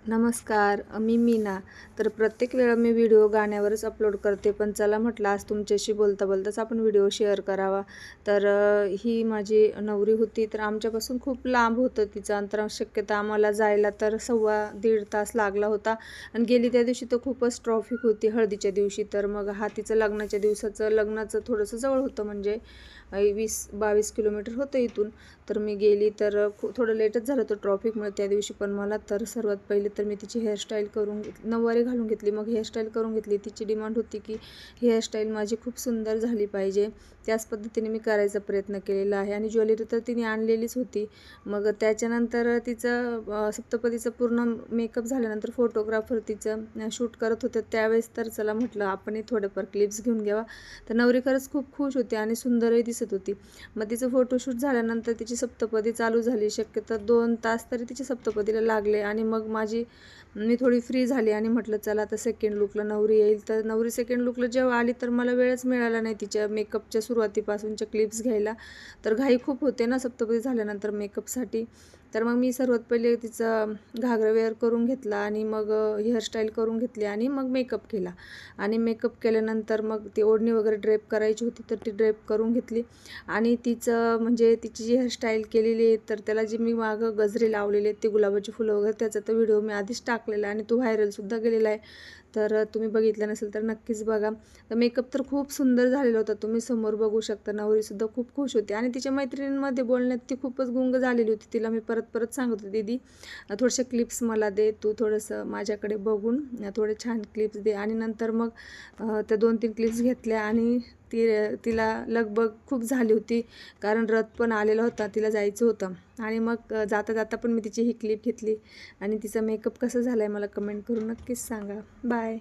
नमस्कार, मी मीना. तर प्रत्येक वेळा मी व्हिडिओ गाण्यावरच अपलोड करते, पण चला म्हटलं आज तुमच्याशी बोलता बोलताच आपण व्हिडिओ शेअर करावा. तर ही माझी नवरी होती. तर आमच्यापासून खूप लांब होतं तिचं अंतर. शक्यता आम्हाला जायला तर 1.25 तास लागला होता आणि गेली त्या दिवशी तर खूपच ट्रॉफिक होती हळदीच्या दिवशी. तर मग हा तिचं लग्नाचं थोडंसं जवळ होतं, म्हणजे 20-22 किलोमीटर होतं इथून. तर मी गेली तर थोडं लेटच झालं होतं ट्रॉफिकमुळे त्या दिवशी. पण मला तर सर्वात पहिले तर मी तिची हेअरस्टाईल करून नऊवारी घालून घेतली, मग हेअरस्टाईल करून घेतली. तिची डिमांड होती की हेअरस्टाईल माझी खूप सुंदर झाली पाहिजे, त्याच पद्धतीने मी करायचा प्रयत्न केलेला आहे. आणि ज्वेलरी तर तिने आणलेलीच होती. मग त्याच्यानंतर तिचं सप्तपदीचं पूर्ण मेकअप झाल्यानंतर फोटोग्राफर तिचं शूट करत होते. त्यावेळेस तर चला म्हटलं आपणही थोडेफार क्लिप्स घेऊन घ्यावा. तर नवरी खरंच खूप खुश होती आणि सुंदरही दिसत होती. मग तिचं फोटोशूट झाल्यानंतर तिची सप्तपदी चालू झाली. शक्यतो 2 तास तरी तिच्या सप्तपदीला लागले आणि मग मी थोडी फ्री झाली आणि म्हटलं चला आता सेकंड लुकला नवरी येईल. तर नवरी सेकंड लुकला जेव्हा आली तर मला वेळच मिळाला नाही तिच्या मेकअपच्या सुरुवातीपासूनच्या क्लिप्स घ्यायला. तर घाई खूप होते ना सप्तपदी झाल्यानंतर मेकअपसाठी. तर मग मी सर्वात पहिले तिचं घागरा वेअर करून घेतला आणि मग हेअरस्टाईल करून घेतली आणि मग मेकअप केला. आणि मेकअप केल्यानंतर मग ती ओढणी वगैरे ड्रेप करायची होती तर ती ड्रेप करून घेतली. आणि तिचं म्हणजे तिची जी हेअरस्टाईल केलेली आहे तर त्याला जे मी मागं गजरे लावलेले आहेत ते गुलाबाची फुलं वगैरे, त्याचा तर व्हिडिओ मी आधीच टाकलेला आहे आणि तो व्हायरलसुद्धा गेलेला आहे. तर तुम्ही बघितलं नसेल तर नक्कीच बघा. तर मेकअप तर खूप सुंदर झालेला होता, तुम्ही समोर बघू शकता. नवरीसुद्धा खूप खुश होती आणि तिच्या मैत्रिणींमध्ये बोलण्यात ती खूपच गुंग झालेली होती. तिला मी परत परत सांगत होते, दीदी थोडेसे क्लिप्स मला दे, तू थोडंसं माझ्याकडे बघून थोडे छान क्लिप्स दे. आणि नंतर मग त्या 2-3 क्लिप्स घेतल्या आणि तिला लगबग खूप झाली होती, कारण रथ पण आलेला होता, तिला जायचं होतं. आणि मग जाता जाता पण मी तिची ही क्लिप घेतली. आणि तिचा मेकअप कसा झाला आहे मला कमेंट करून नक्कीच सांगा. बाय.